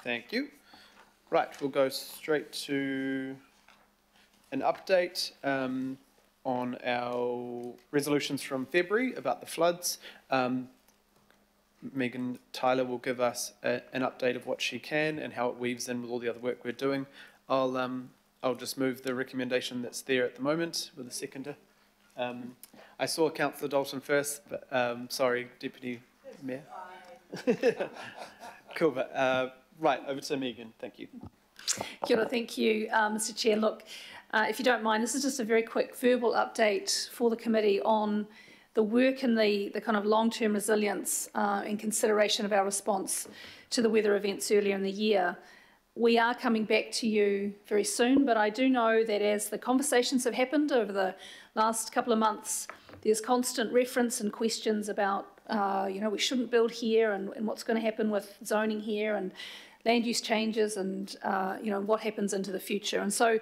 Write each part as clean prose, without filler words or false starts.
Thank you. Right, we'll go straight to an update on our resolutions from February about the floods. Megan Tyler will give us an update of what she can and how it weaves in with all the other work we're doing. I'll just move the recommendation that's there at the moment with a seconder. I saw Councillor Dalton first, but sorry, Deputy Mayor. Cool, but right, over to Megan. Thank you. Kia ora, thank you, Mr Chair. Look, if you don't mind, this is just a very quick verbal update for the committee on the work and the kind of long-term resilience in consideration of our response to the weather events earlier in the year. We are coming back to you very soon, but I do know that as the conversations have happened over the last couple of months, there's constant reference and questions about, we shouldn't build here and what's going to happen with zoning here and land use changes and, what happens into the future. And so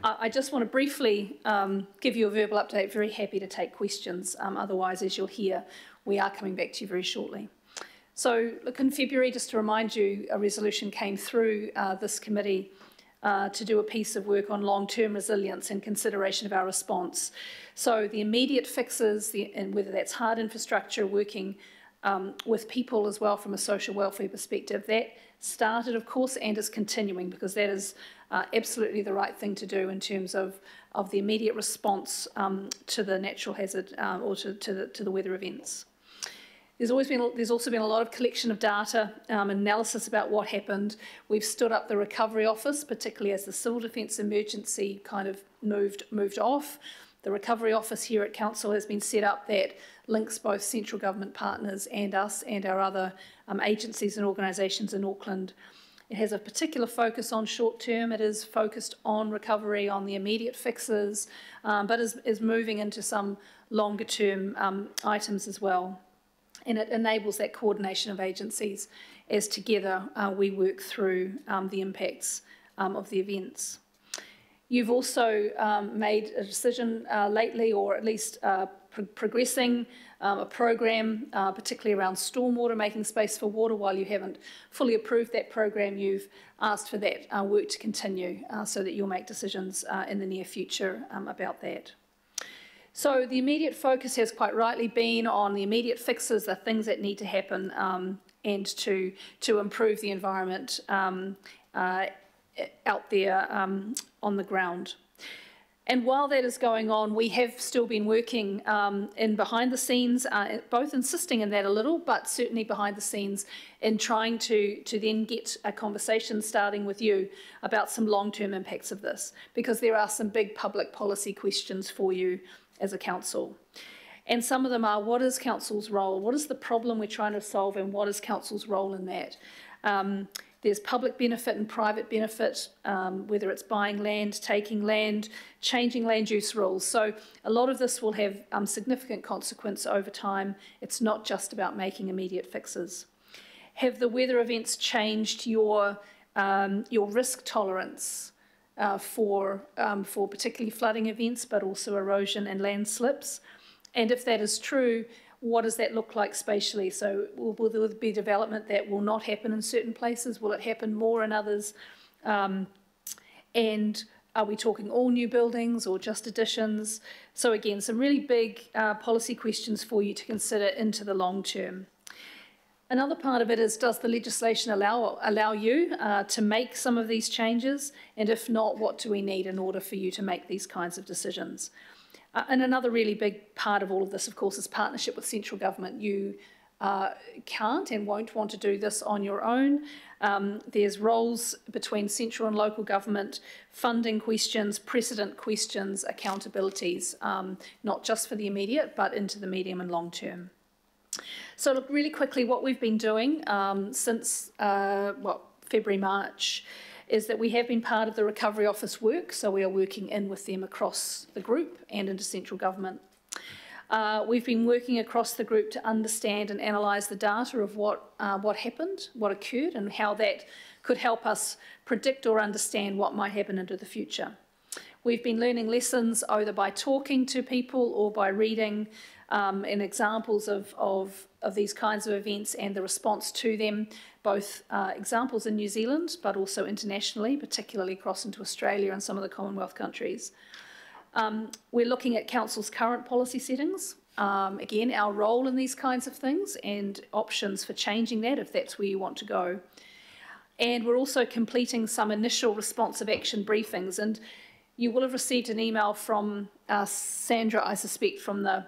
I just want to briefly give you a verbal update. Very happy to take questions. Otherwise, as you'll hear, we are coming back to you very shortly. So look, in February, just to remind you, a resolution came through this committee to do a piece of work on long-term resilience and consideration of our response. So the immediate fixes, and whether that's hard infrastructure, working with people as well from a social welfare perspective, that started, of course, and is continuing, because that is absolutely the right thing to do in terms of the immediate response to the natural hazard or to the weather events. There's also been a lot of collection of data, analysis about what happened. We've stood up the Recovery Office, particularly as the Civil Defence emergency kind of moved off. The Recovery Office here at Council has been set up that links both central government partners and us and our other agencies and organisations in Auckland. It has a particular focus on short term. It is focused on recovery, on the immediate fixes, but is moving into some longer term items as well. And it enables that coordination of agencies as together we work through the impacts of the events. You've also made a decision lately, or at least progressing a program, particularly around stormwater, making space for water. While you haven't fully approved that program, you've asked for that work to continue so that you'll make decisions in the near future about that. So the immediate focus has quite rightly been on the immediate fixes, the things that need to happen, and to improve the environment out there on the ground. And while that is going on, we have still been working in behind the scenes, both insisting in that a little, but certainly behind the scenes in trying to then get a conversation starting with you about some long-term impacts of this, because there are some big public policy questions for you as a council. And some of them are, what is council's role? What is the problem we're trying to solve, and what is council's role in that? There's public benefit and private benefit, whether it's buying land, taking land, changing land use rules. So a lot of this will have significant consequence over time. It's not just about making immediate fixes. Have the weather events changed your risk tolerance for particularly flooding events, but also erosion and landslips? And if that is true, what does that look like spatially? So will there be development that will not happen in certain places? Will it happen more in others? And are we talking all new buildings or just additions? So again, some really big policy questions for you to consider into the long term. Another part of it is, does the legislation allow you to make some of these changes? And if not, what do we need in order for you to make these kinds of decisions? And another really big part of all of this, of course, is partnership with central government. You can't and won't want to do this on your own. There's roles between central and local government, funding questions, precedent questions, accountabilities, not just for the immediate, but into the medium and long term. So look, really quickly, what we've been doing since, February, March, is that we have been part of the Recovery Office work, so we are working in with them across the group and into central government. We've been working across the group to understand and analyse the data of what happened, what occurred, and how that could help us predict or understand what might happen into the future. We've been learning lessons either by talking to people or by reading and examples of these kinds of events and the response to them, both examples in New Zealand but also internationally, particularly across into Australia and some of the Commonwealth countries. We're looking at Council's current policy settings, again, our role in these kinds of things and options for changing that if that's where you want to go. And we're also completing some initial responsive action briefings. And you will have received an email from Sandra, I suspect, from the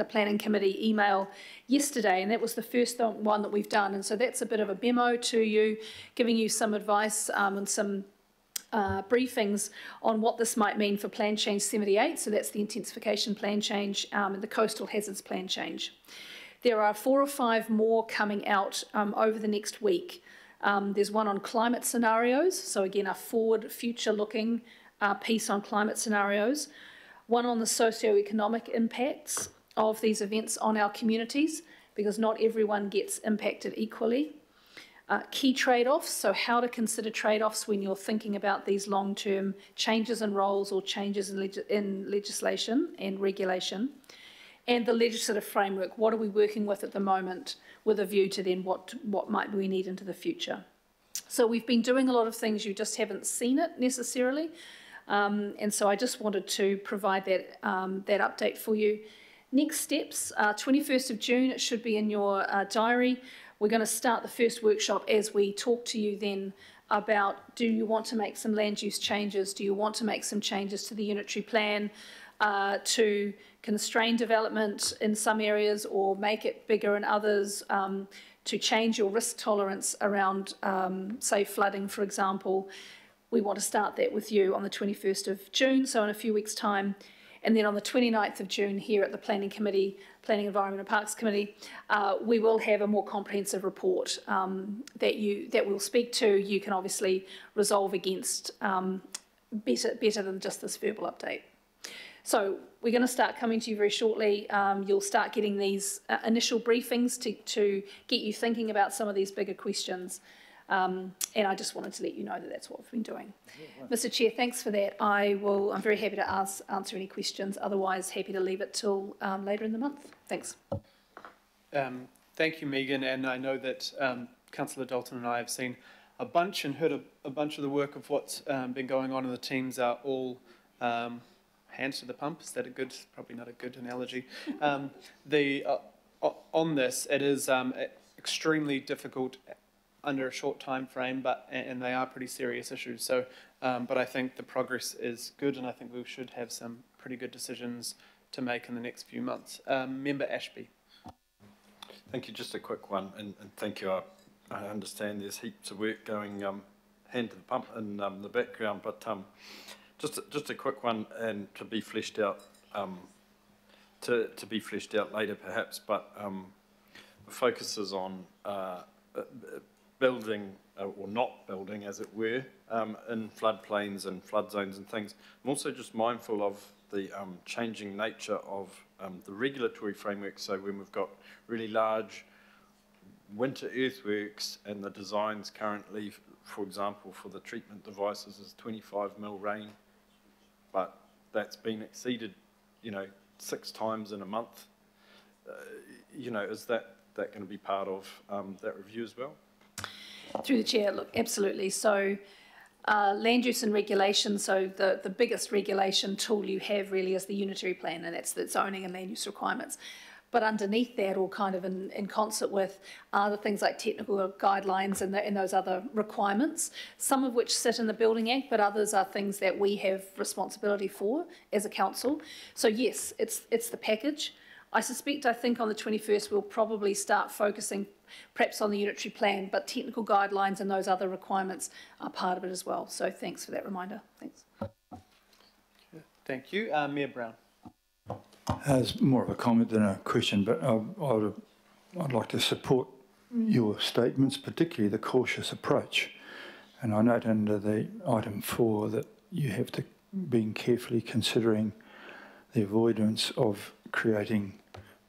Planning Committee email yesterday, and that was the first one that we've done. And so that's a bit of a memo to you, giving you some advice and some briefings on what this might mean for Plan Change 78, so that's the intensification plan change and the coastal hazards plan change. There are 4 or 5 more coming out over the next week. There's one on climate scenarios, so again a forward, future-looking piece on climate scenarios. One on the socio-economic impacts of these events on our communities, because not everyone gets impacted equally. Key trade-offs, so how to consider trade-offs when you're thinking about these long-term changes in roles or changes in legislation and regulation. And the legislative framework, what are we working with at the moment with a view to then what might we need into the future. So we've been doing a lot of things, you just haven't seen it necessarily. And so I just wanted to provide that update for you. Next steps, 21st of June, it should be in your diary. We're going to start the first workshop as we talk to you then about, do you want to make some land use changes? Do you want to make some changes to the unitary plan to constrain development in some areas or make it bigger in others, to change your risk tolerance around, say, flooding, for example? We want to start that with you on the 21st of June, so in a few weeks' time. And then on the 29th of June here at the Planning Committee, Planning, Environment and Parks Committee, we will have a more comprehensive report that we'll speak to. You can obviously resolve against better than just this verbal update. So we're going to start coming to you very shortly. You'll start getting these initial briefings to get you thinking about some of these bigger questions. And I just wanted to let you know that that's what we've been doing. Mr. Chair, thanks for that. I'm very happy to answer any questions. Otherwise, happy to leave it till later in the month. Thanks. Thank you, Megan. And I know that Councillor Dalton and I have seen a bunch and heard a bunch of the work of what's been going on, and the teams are all hands to the pump. Is that a good, probably not a good analogy? On this, it is extremely difficult under a short time frame, and they are pretty serious issues. So, but I think the progress is good, and I think we should have some pretty good decisions to make in the next few months. Member Ashby. Thank you. Just a quick one, and thank you. I understand there's heaps of work going hand to the pump in the background, but just a quick one, and to be fleshed out, to be fleshed out later perhaps. But the focus is on building or not building, as it were, in floodplains and flood zones and things. I'm also just mindful of the changing nature of the regulatory framework. So when we've got really large winter earthworks and the designs currently, for example, for the treatment devices is 25 mil rain, but that's been exceeded, 6 times in a month. Is that going to be part of that review as well? Through the chair, look, absolutely. So land use and regulation, so the biggest regulation tool you have really is the unitary plan, and that's the zoning and land use requirements. But underneath that, or kind of in concert with, are the things like technical guidelines and those other requirements, some of which sit in the Building Act, but others are things that we have responsibility for as a council. So yes, it's the package. I think on the 21st we'll probably start focusing perhaps on the unitary plan, but technical guidelines and those other requirements are part of it as well. So thanks for that reminder. Thanks. Thank you. Mayor Brown. It's more of a comment than a question, but I'd like to support your statements, particularly the cautious approach. And I note under the item 4 that you have to be carefully considering the avoidance of creating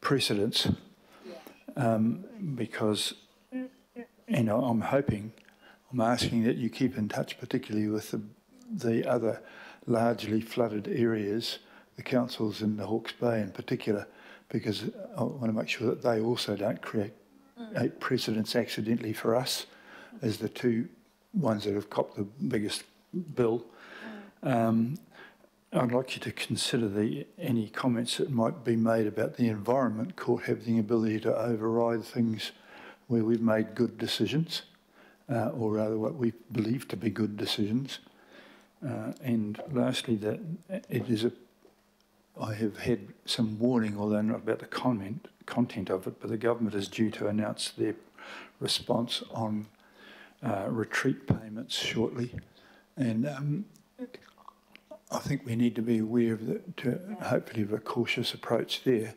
precedents, because I'm asking that you keep in touch, particularly with the other largely flooded areas, the councils in the Hawke's Bay in particular, because I want to make sure that they also don't create precedents accidentally for us as the two ones that have copped the biggest bill. I'd like you to consider any comments that might be made about the Environment Court having the ability to override things where we've made good decisions, or rather what we believe to be good decisions. And lastly, that I have had some warning, although not about the content of it, but the government is due to announce their response on retreat payments shortly. And I think we need to be aware of to hopefully have a cautious approach there.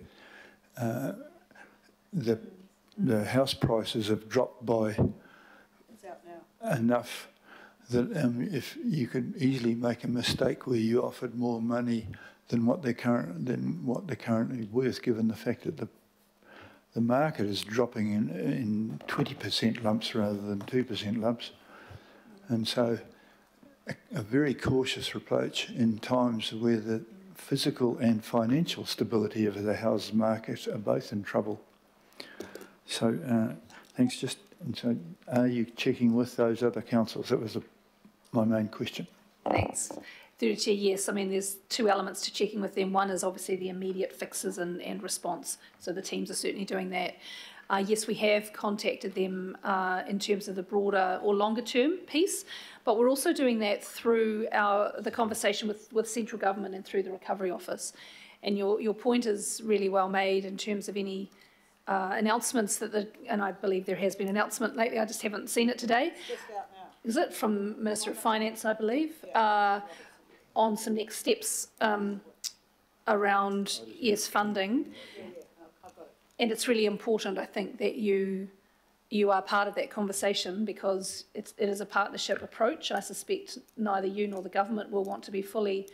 The house prices have dropped by enough that if you could easily make a mistake where you offered more money than what they're currently worth, given the fact that the market is dropping in 20% lumps rather than 2% lumps, and so a very cautious approach in times where the physical and financial stability of the housing market are both in trouble. So thanks. And so are you checking with those other councils? That was my main question. Thanks. Through the Chair, yes. I mean, there's two elements to checking with them. One is obviously the immediate fixes and response. So the teams are certainly doing that. Yes, we have contacted them in terms of the broader or longer term piece, but we're also doing that through the conversation with central government and through the Recovery Office. And your point is really well made in terms of any announcements and I believe there has been an announcement lately, I just haven't seen it today. Just out now. Is it from Minister of Finance, I believe, on some next steps around, yes, funding. And it's really important, I think, that you are part of that conversation, because it is a partnership approach. I suspect neither you nor the government will want to be fully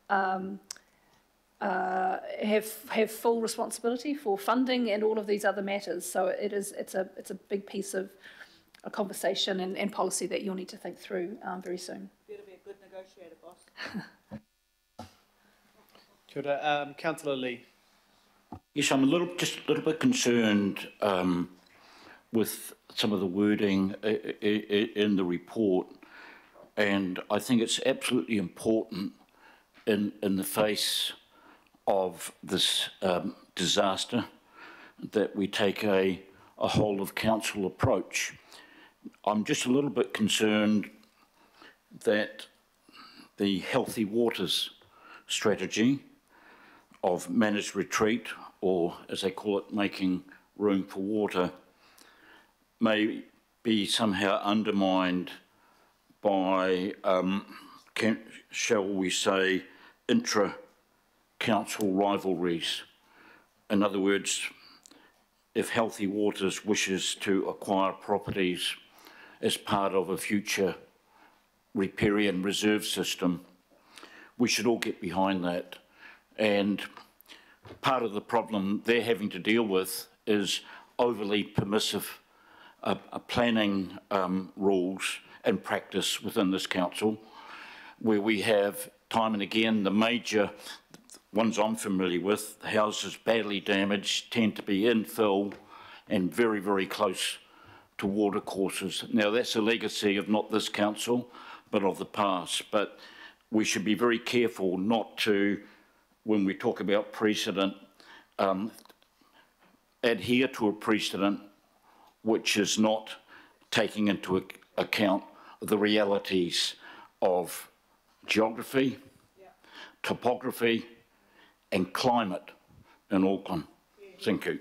have full responsibility for funding and all of these other matters. So it's a big piece of a conversation and policy that you'll need to think through very soon. Better be a good negotiator, boss. Kia ora, Councillor Lee. Yes, I'm just a little bit concerned with some of the wording in the report, and I think it's absolutely important in the face of this disaster that we take a whole of council approach. I'm just a little bit concerned that the Healthy Waters strategy of managed retreat, or as they call it, making room for water, may be somehow undermined by, shall we say, intra-council rivalries. In other words, if Healthy Waters wishes to acquire properties as part of a future riparian reserve system, we should all get behind that. And part of the problem they're having to deal with is overly permissive planning rules and practice within this council, where we have time and again the major ones I'm familiar with, the houses badly damaged, tend to be infill and very, very close to watercourses. Now that's a legacy of not this council, but of the past. But we should be very careful not to, when we talk about precedent, adhere to a precedent which is not taking into account the realities of geography, topography, and climate in Auckland. Thank you.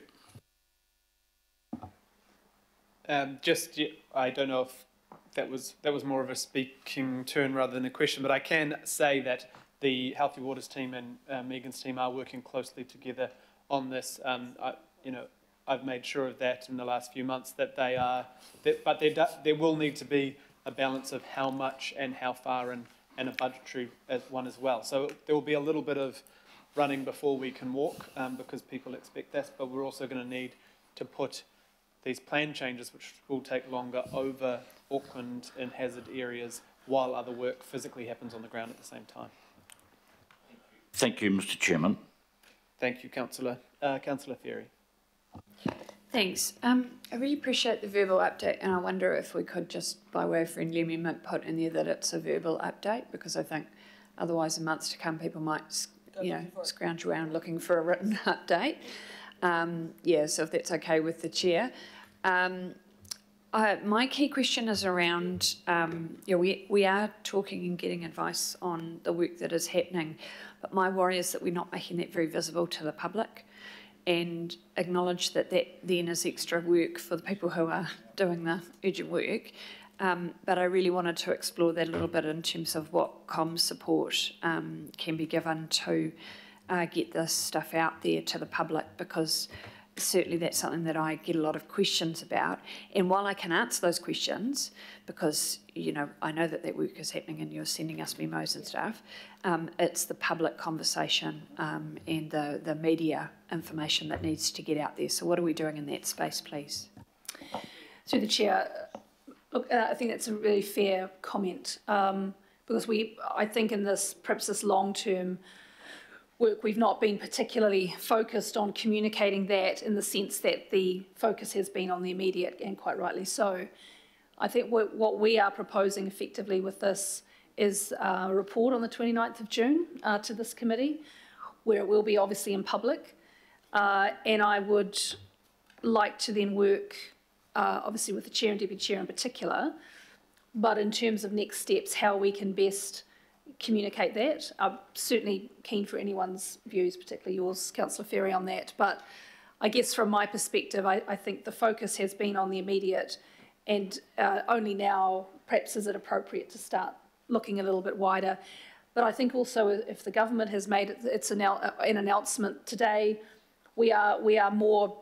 I don't know if that was more of a speaking turn rather than a question, but I can say that the Healthy Waters team and Megan's team are working closely together on this. I've made sure of that in the last few months, that they are, but there will need to be a balance of how much and how far, and a budgetary one as well. So there will be a little bit of running before we can walk, because people expect that, but we're also going to need to put these plan changes, which will take longer, over Auckland in hazard areas while other work physically happens on the ground at the same time. Thank you, Mr Chairman. Thank you, Councillor. Councillor Ferry. Thanks. I really appreciate the verbal update, and I wonder if we could just, by way of friendly amendment, put in there that it's a verbal update, because I think otherwise in months to come people might, scrounge around looking for a written update. So if that's okay with the chair. My key question is around, we are talking and getting advice on the work that is happening, but my worry is that we're not making that very visible to the public, and acknowledge that then is extra work for the people who are doing the urgent work. But I really wanted to explore that a little bit in terms of what comms support can be given to get this stuff out there to the public, because certainly that's something that I get a lot of questions about. And while I can answer those questions, because, I know that work is happening and you're sending us memos and stuff, it's the public conversation and the media information that needs to get out there. So what are we doing in that space, please? Through the chair, look, I think that's a really fair comment, because I think in perhaps this long-term work, we've not been particularly focused on communicating that, in the sense that the focus has been on the immediate, and quite rightly so. I think what we are proposing effectively with this is a report on the 29th of June to this committee, where it will be obviously in public. And I would like to then work, obviously with the chair and deputy chair in particular, but in terms of next steps, how we can best communicate that. I'm certainly keen for anyone's views, particularly yours, Councillor Ferry, on that. But I guess from my perspective, I think the focus has been on the immediate, and only now perhaps is it appropriate to start looking a little bit wider. But I think also if the government has made an announcement today, we are more.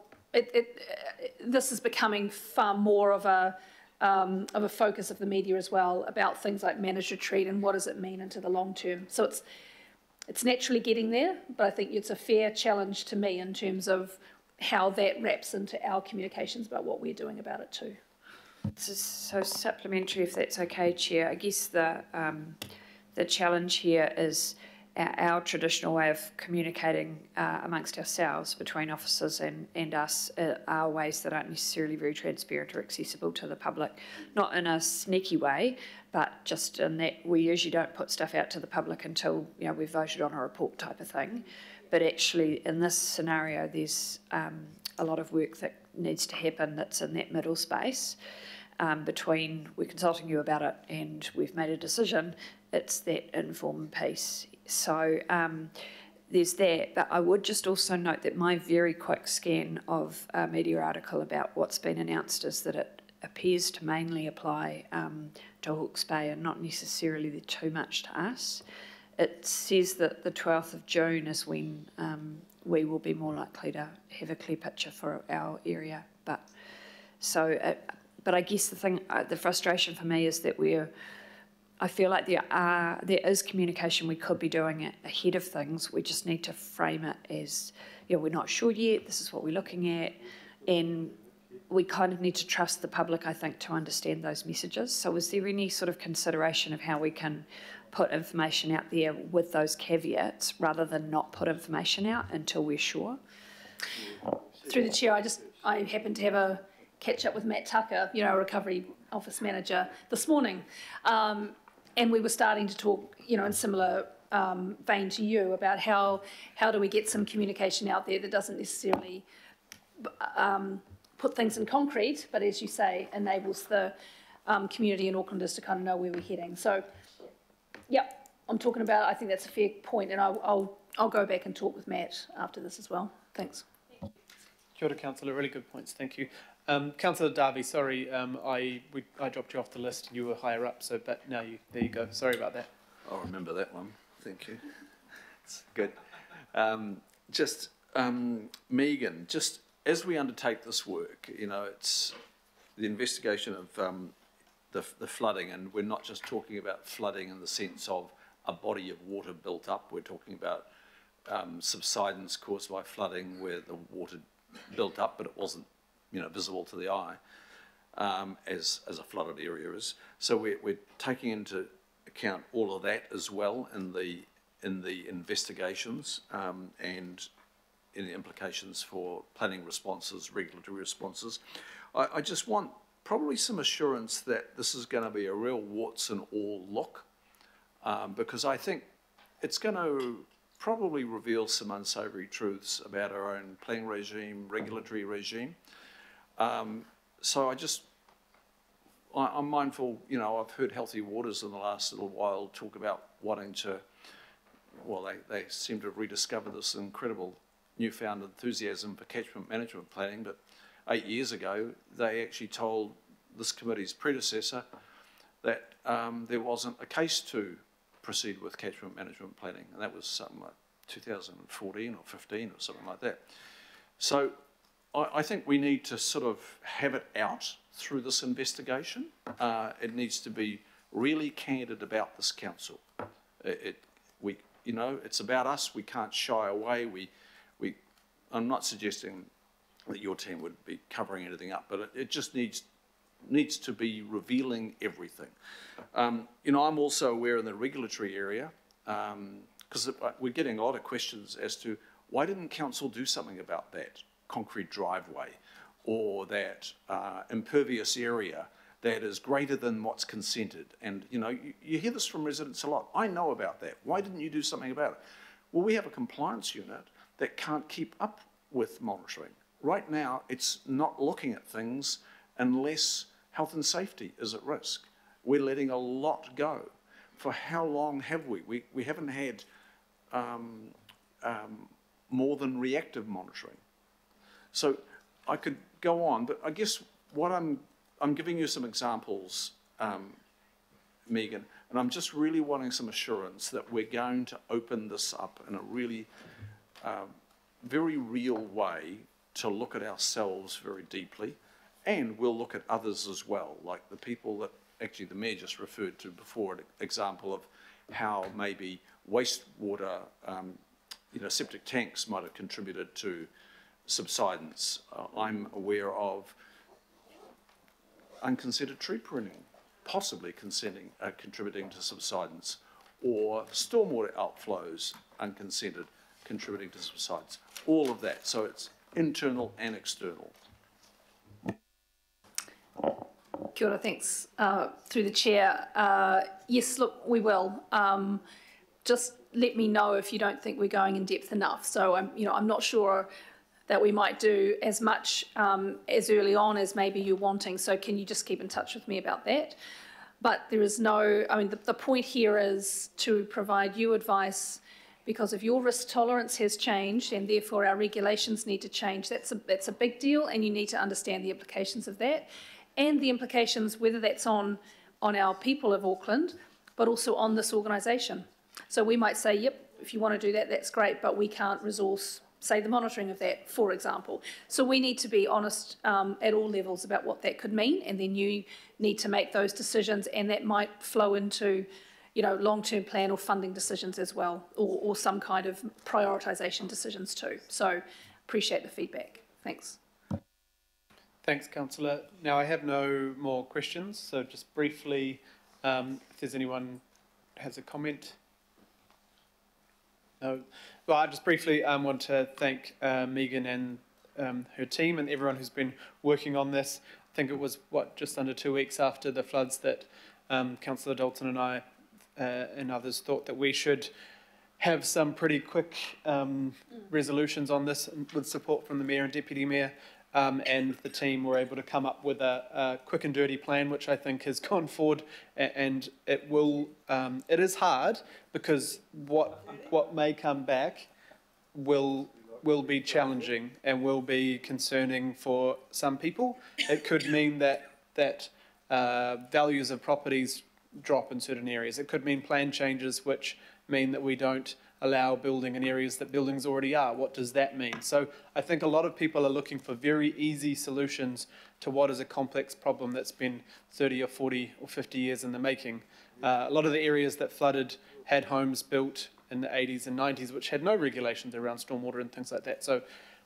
This is becoming far more of a focus of the media as well, about things like managed retreat and what does it mean into the long term. So it's naturally getting there, but I think it's a fair challenge to me in terms of how that wraps into our communications about what we're doing about it too. So supplementary, if that's okay, Chair. I guess the challenge here is our traditional way of communicating amongst ourselves, between officers and us, are ways that aren't necessarily very transparent or accessible to the public. Not in a sneaky way, but just in that we usually don't put stuff out to the public until we've voted on a report type of thing. But actually, in this scenario, there's a lot of work that needs to happen that's in that middle space between we're consulting you about it and we've made a decision. It's that informed piece. So there's that, but I would just also note that my very quick scan of a media article about what's been announced is that it appears to mainly apply to Hawke's Bay and not necessarily too much to us. It says that the 12th of June is when we will be more likely to have a clear picture for our area. But I guess the frustration for me is that I feel like there is communication we could be doing it ahead of things. We just need to frame it as, we're not sure yet, this is what we're looking at, and we kind of need to trust the public, I think, to understand those messages. So is there any sort of consideration of how we can put information out there with those caveats rather than not put information out until we're sure? Through the chair, I happened to have a catch up with Matt Tucker, Recovery Office Manager, this morning. And we were starting to talk, in similar vein to you, about how do we get some communication out there that doesn't necessarily put things in concrete, but as you say, enables the community in Aucklanders to kind of know where we're heading. So, yep, I'm talking about, I think that's a fair point, and I'll go back and talk with Matt after this as well. Thanks. Kia ora, Councillor, really good points, thank you. Councillor Darby, sorry, I dropped you off the list and you were higher up, but now there you go. Sorry about that. I'll remember that one. Thank you. It's good. Megan, just as we undertake this work, it's the investigation of the flooding, and we're not just talking about flooding in the sense of a body of water built up. We're talking about subsidence caused by flooding where the water built up, but it wasn't visible to the eye, as a flooded area is. So we're taking into account all of that as well in the in the investigations and in the implications for planning responses, regulatory responses. I just want probably some assurance that this is going to be a real warts and all look, because I think it's going to probably reveal some unsavoury truths about our own planning regime, regulatory regime. So I'm mindful, you know, I've heard Healthy Waters in the last little while talk about wanting to, well, they seem to have rediscovered this incredible newfound enthusiasm for catchment management planning, but 8 years ago, they actually told this committee's predecessor that there wasn't a case to proceed with catchment management planning, and that was something like 2014 or 15 or something like that. So I think we need to sort of have it out through this investigation. It needs to be really candid about this council. You know, it's about us. We can't shy away. I'm not suggesting that your team would be covering anything up, but it just needs to be revealing everything. You know, I'm also aware in the regulatory area, because we're getting a lot of questions as to why didn't council do something about that concrete driveway or that impervious area that is greater than what's consented. And, you know, you hear this from residents a lot. I know about that. Why didn't you do something about it? Well, we have a compliance unit that can't keep up with monitoring. Right now, it's not looking at things unless health and safety is at risk. We're letting a lot go. For how long have we? We haven't had more than reactive monitoring. So I could go on, but I guess what I'm giving you some examples, Megan, and I'm just really wanting some assurance that we're going to open this up in a really very real way to look at ourselves very deeply, and we'll look at others as well, like the people that actually the Mayor just referred to before, an example of how maybe wastewater, you know, septic tanks might have contributed to subsidence. I'm aware of unconsidered tree pruning, possibly contributing to subsidence, or stormwater outflows, unconsented, contributing to subsidence. All of that. So it's internal and external. Kia ora, thanks. Through the chair. Yes, look, we will. Just let me know if you don't think we're going in depth enough. So I'm not sure that we might do as much as early on as maybe you're wanting. So can you just keep in touch with me about that? But there is no, I mean, the point here is to provide you advice, because if your risk tolerance has changed and therefore our regulations need to change, that's a big deal, and you need to understand the implications of that and the implications, whether that's on our people of Auckland, but also on this organisation. So we might say, yep, if you want to do that, that's great, but we can't resource, say, the monitoring of that, for example. So we need to be honest at all levels about what that could mean, and then you need to make those decisions, and that might flow into, you know, long-term plan or funding decisions as well, or some kind of prioritisation decisions too. So appreciate the feedback. Thanks. Thanks, Councillor. Now, I have no more questions, so just briefly, if there's anyone who has a comment. No. Well, I just briefly want to thank Megan and her team and everyone who's been working on this. I think it was, just under 2 weeks after the floods that Councillor Dalton and I and others thought that we should have some pretty quick resolutions on this with support from the Mayor and Deputy Mayor. And the team were able to come up with a quick and dirty plan, which I think has gone forward, and it is hard, because what may come back will be challenging and will be concerning for some people. It could mean that values of properties drop in certain areas. It could mean plan changes which mean that we don't allow building in areas that buildings already are. What does that mean? So I think a lot of people are looking for very easy solutions to what is a complex problem that's been 30 or 40 or 50 years in the making. A lot of the areas that flooded had homes built in the 80s and 90s which had no regulations around stormwater and things like that. So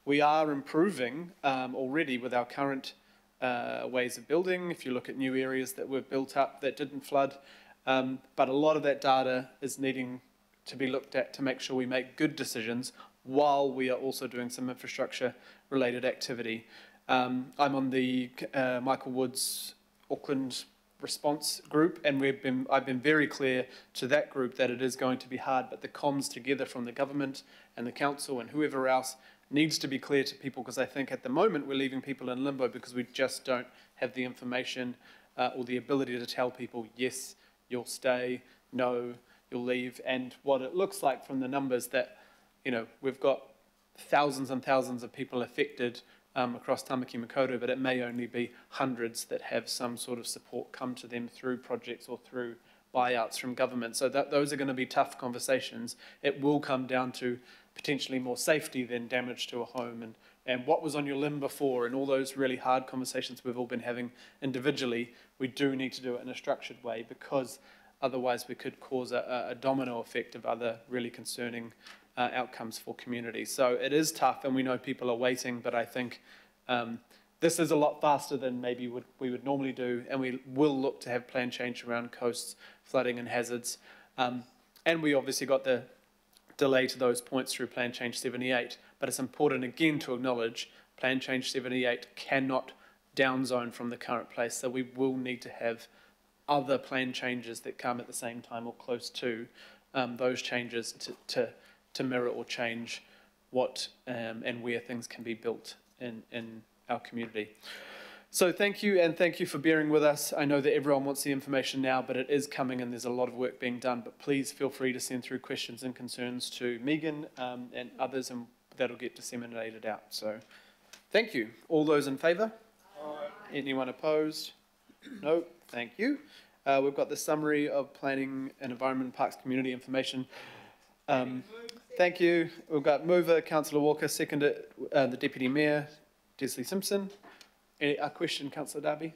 we are improving already with our current ways of building. If you look at new areas that were built up that didn't flood, but a lot of that data is needing to be looked at to make sure we make good decisions while we are also doing some infrastructure-related activity. I'm on the Michael Wood's Auckland response group, and I've been very clear to that group that it is going to be hard, but the comms together from the government and the council and whoever else needs to be clear to people, because I think at the moment we're leaving people in limbo because we just don't have the information or the ability to tell people, yes, you'll stay, no, you'll leave. And what it looks like from the numbers that, we've got thousands and thousands of people affected across Tamaki Makaurau, but it may only be hundreds that have some sort of support come to them through projects or through buyouts from government. So those are going to be tough conversations. It will come down to potentially more safety than damage to a home, and what was on your limb before, and all those really hard conversations we've all been having individually. We do need to do it in a structured way, because otherwise we could cause a domino effect of other really concerning outcomes for communities. So it is tough, and we know people are waiting, but I think this is a lot faster than maybe we would normally do, and we will look to have plan change around coasts, flooding and hazards. And we obviously got the delay to those points through Plan Change 78, but it's important again to acknowledge Plan Change 78 cannot downzone from the current place, so we will need to have other plan changes that come at the same time or close to those changes to mirror or change what and where things can be built in our community. So thank you, and thank you for bearing with us. I know that everyone wants the information now, but it is coming and there's a lot of work being done. But please feel free to send through questions and concerns to Megan and others, and that'll get disseminated out. So thank you. All those in favour? Anyone opposed? No, thank you. We've got the summary of planning and environment and parks community information. Thank you. We've got mover, Councillor Walker, seconded the Deputy Mayor, Desley Simpson. A question, Councillor Darby?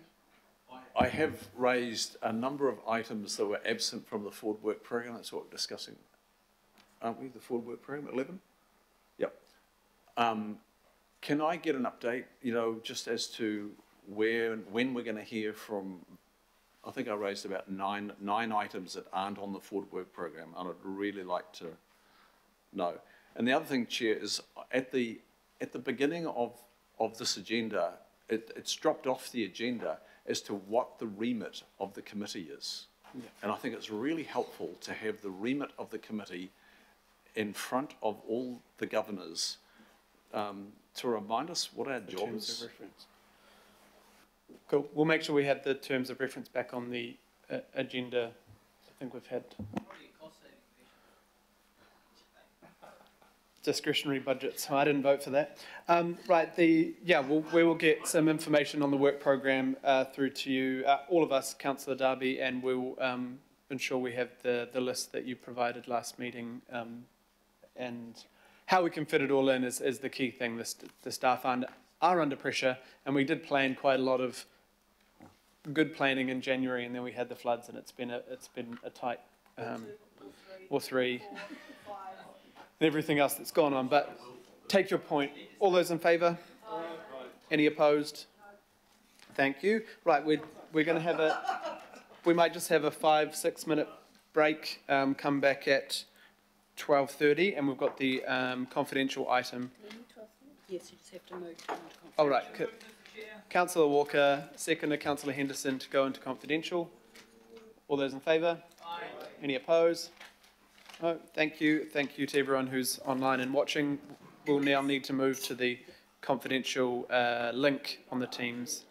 I have raised a number of items that were absent from the forward work programme. That's what we're discussing, aren't we? The forward work programme, 11? Yep. Can I get an update, just as to where and when we're going to hear from? I think I raised about nine items that aren't on the forward work programme, and I'd really like to know. And the other thing, Chair, is at the beginning of this agenda, it's dropped off the agenda as to what the remit of the committee is. Yeah. And I think it's really helpful to have the remit of the committee in front of all the governors to remind us what our job is. Cool. We'll make sure we have the terms of reference back on the agenda. I think we've had discretionary budgets. I didn't vote for that. Right. We will get some information on the work programme through to you, all of us, Councillor Darby, and we'll ensure we have the list that you provided last meeting, and how we can fit it all in is the key thing. The staff are under pressure, and we did plan quite a lot of good planning in January, and then we had the floods, and it's been a tight or three. And everything else that's gone on. But take your point. All those in favour? Any opposed? Thank you. Right, we're going to have we might just have a 5-6 minute break, come back at 12:30, and we've got the confidential item. Yes, you just have to move to confidential. All right. Councillor Walker, seconder Councillor Henderson to go into confidential. All those in favour? Aye. Any opposed? Oh, thank you. Thank you to everyone who's online and watching. We'll now need to move to the confidential link on the Teams.